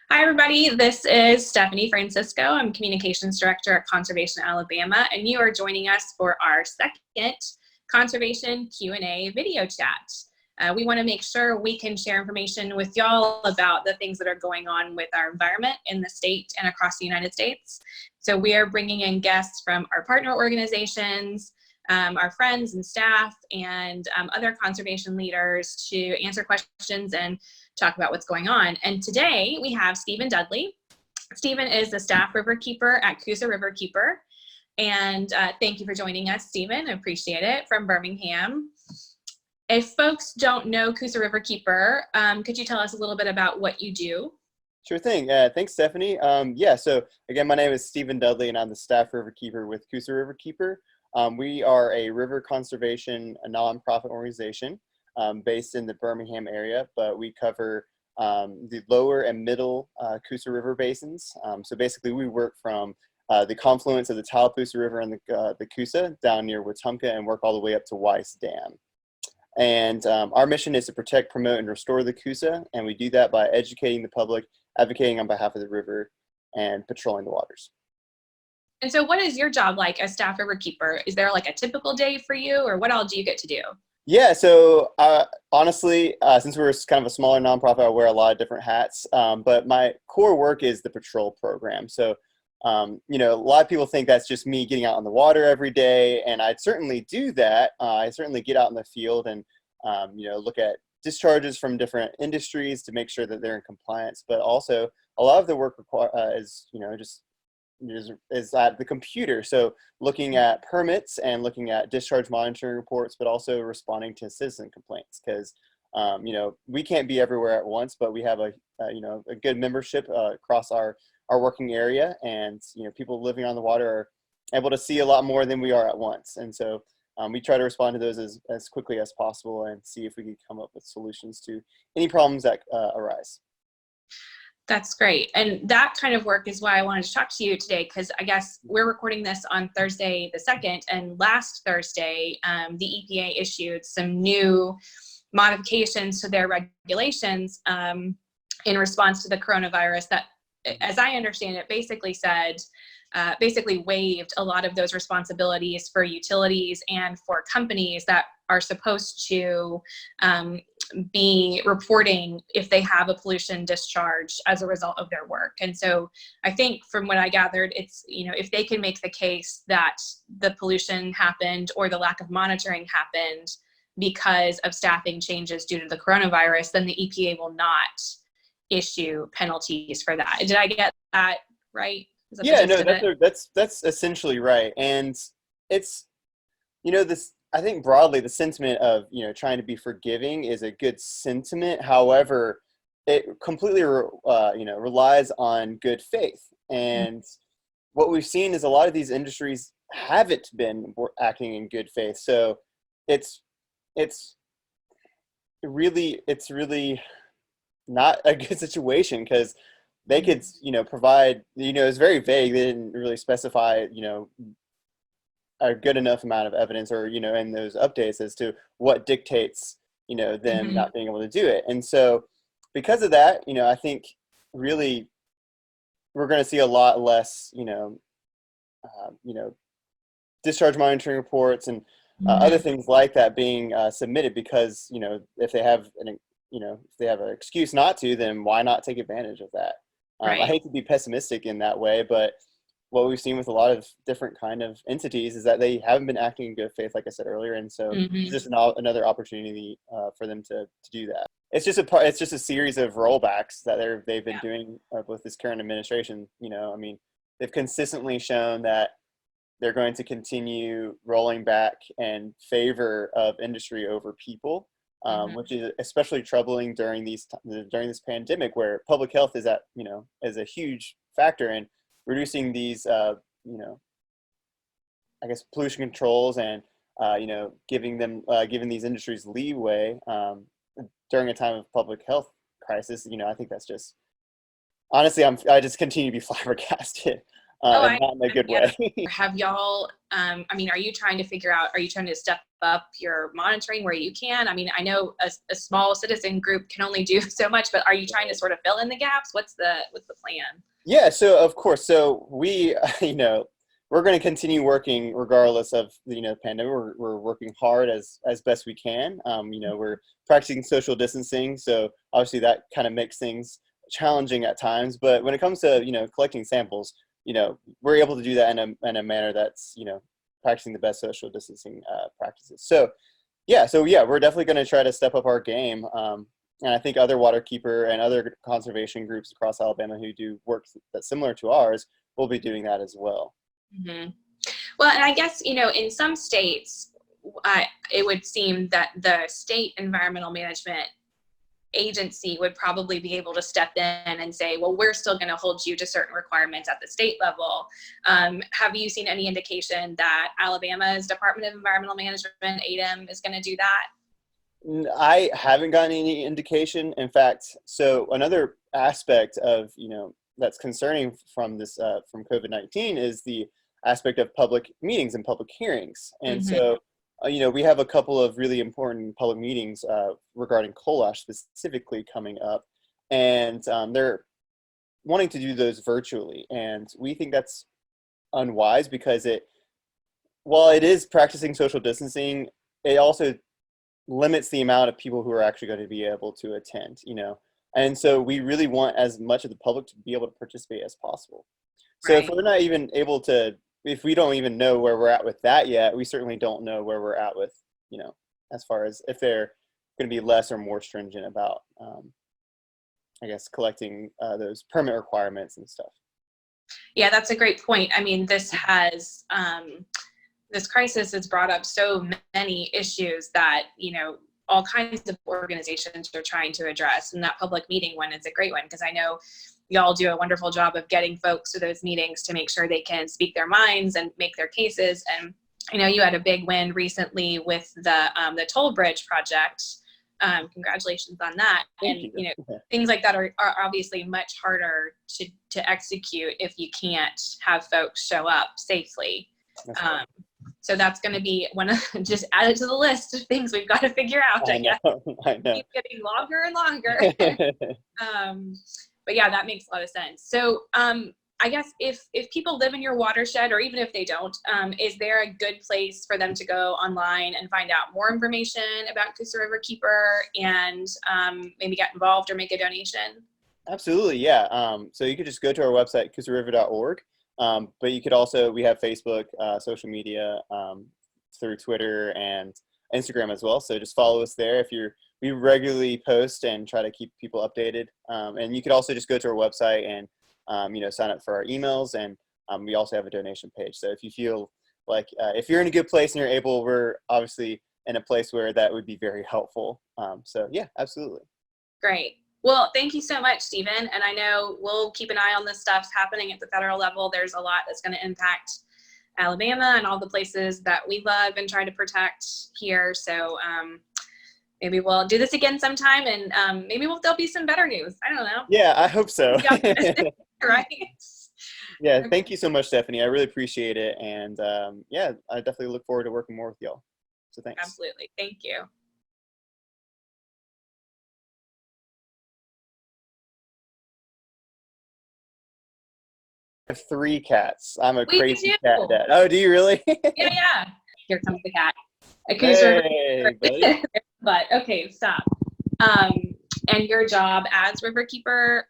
Hi, everybody. This is Stephanie Francisco. I'm Communications Director at Conservation Alabama, and you are joining us for our second Conservation Q&A video chat. We want to make sure we can share information with y'all about the things that are going on with our environment in the state and across the United States. So we are bringing in guests from our partner organizations, our friends and staff, and other conservation leaders to answer questions and talk about what's going on. And today we have Stephen Dudley. Stephen is the staff riverkeeper at Coosa Riverkeeper. And thank you for joining us, Stephen. I appreciate it, from Birmingham. If folks don't know Coosa Riverkeeper, could you tell us a little bit about what you do? Sure thing. Thanks, Stephanie. So again, my name is Stephen Dudley, and I'm the staff riverkeeper with Coosa Riverkeeper. We are a river conservation, a nonprofit organization based in the Birmingham area, but we cover the lower and middle Coosa River basins. So basically, we work from the confluence of the Tallapoosa River and the Coosa down near Wetumpka and work all the way up to Weiss Dam. And our mission is to protect, promote, and restore the Coosa, and we do that by educating the public, advocating on behalf of the river, and patrolling the waters. And so what is your job like as staff riverkeeper? Is there like a typical day for you, or what all do you get to do? Yeah, so honestly, since we're kind of a smaller nonprofit, I wear a lot of different hats, but my core work is the patrol program. So, a lot of people think that's just me getting out on the water every day, and I certainly do that. I certainly get out in the field and, look at discharges from different industries to make sure that they're in compliance, but also a lot of the work is at the computer. So looking at permits and looking at discharge monitoring reports, but also responding to citizen complaints, because we can't be everywhere at once, but we have a good membership across our working area, and people living on the water are able to see a lot more than we are at once. And so we try to respond to those as quickly as possible and see if we can come up with solutions to any problems that arise. That's great. And that kind of work is why I wanted to talk to you today, because I guess we're recording this on Thursday the 2nd, and last Thursday, the EPA issued some new modifications to their regulations in response to the coronavirus that, as I understand it, basically waived a lot of those responsibilities for utilities and for companies that are supposed to be reporting if they have a pollution discharge as a result of their work. And so I think from what I gathered, it's, if they can make the case that the pollution happened or the lack of monitoring happened because of staffing changes due to the coronavirus, then the EPA will not issue penalties for that. Did I get that right? Yeah, no, that's essentially right. And it's, this, I think broadly the sentiment of, trying to be forgiving is a good sentiment. However, it completely, relies on good faith. And what we've seen is a lot of these industries haven't been acting in good faith. So it's really not a good situation, because they could, provide, it's very vague. They didn't really specify, a good enough amount of evidence or, in those updates as to what dictates, them not being able to do it. And so because of that, I think really we're going to see a lot less, discharge monitoring reports and other things like that being submitted, because, if they have an excuse not to, then why not take advantage of that? Right. I hate to be pessimistic in that way, but what we've seen with a lot of different kind of entities is that they haven't been acting in good faith, like I said earlier, and so it's just another opportunity for them to do that. It's just a series of rollbacks that they've been doing with this current administration. They've consistently shown that they're going to continue rolling back in favor of industry over people. Which is especially troubling during this pandemic, where public health is a huge factor in reducing these, pollution controls and, giving these industries leeway during a time of public health crisis. I think that's just, honestly, I just continue to be flabbergasted Oh, and not in a good yeah. way. Have y'all, I mean, are you trying to figure out, are you trying to step up your monitoring where you can? I mean, I know a small citizen group can only do so much, but are you trying to sort of fill in the gaps? What's the plan? Yeah, so of course, so we, we're going to continue working regardless of the pandemic. We're working hard as best we can. We're practicing social distancing, so obviously that kind of makes things challenging at times. But when it comes to collecting samples, we're able to do that in a manner that's practicing the best social distancing practices. So we're definitely going to try to step up our game. And I think other Waterkeeper and other conservation groups across Alabama who do work that's similar to ours will be doing that as well. Mm-hmm. Well, and I guess, in some states, it would seem that the state environmental management agency would probably be able to step in and say, well, we're still going to hold you to certain requirements at the state level. Have you seen any indication that Alabama's Department of Environmental Management, ADEM, is going to do that? I haven't gotten any indication. In fact, so another aspect of, that's concerning from this, from COVID-19 is the aspect of public meetings and public hearings. And so, we have a couple of really important public meetings regarding coal ash specifically coming up, and they're wanting to do those virtually. And we think that's unwise because while it is practicing social distancing, it also limits the amount of people who are actually going to be able to attend, and so we really want as much of the public to be able to participate as possible. So Right. if we're not even able to, if we don't even know where we're at with that yet, we certainly don't know where we're at with, as far as if they're going to be less or more stringent about, I guess, collecting those permit requirements and stuff. Yeah, that's a great point. I mean, this crisis has brought up so many issues that, all kinds of organizations are trying to address. And that public meeting one is a great one because I know y'all do a wonderful job of getting folks to those meetings to make sure they can speak their minds and make their cases. And I know you had a big win recently with the toll bridge project. Congratulations on that. Thank and you. Things like that are obviously much harder to execute if you can't have folks show up safely. So that's going to be one of, just add it to the list of things we've got to figure out. I guess. I know. Keep getting longer and longer. But yeah, that makes a lot of sense. So I guess if people live in your watershed, or even if they don't, is there a good place for them to go online and find out more information about Coosa Riverkeeper and maybe get involved or make a donation? Absolutely, yeah. So you could just go to our website, coosariver.org. But you could also, we have Facebook, social media, through Twitter and Instagram as well. So just follow us there we regularly post and try to keep people updated. And you could also just go to our website and, sign up for our emails. And we also have a donation page. So if you feel like, if you're in a good place and you're able, we're obviously in a place where that would be very helpful. So yeah, absolutely. Great. Well, thank you so much, Stephen. And I know we'll keep an eye on this stuff happening at the federal level. There's a lot that's going to impact Alabama and all the places that we love and try to protect here. So maybe we'll do this again sometime, and maybe there'll be some better news. I don't know. Yeah, I hope so. Right? Yeah, thank you so much, Stephanie. I really appreciate it. And I definitely look forward to working more with y'all. So thanks. Absolutely. Thank you. I have 3 cats. I'm a We crazy do. cat dad. Oh, do you really? Yeah. Here comes the cat. Hey, buddy. But okay, stop. And your job as Riverkeeper,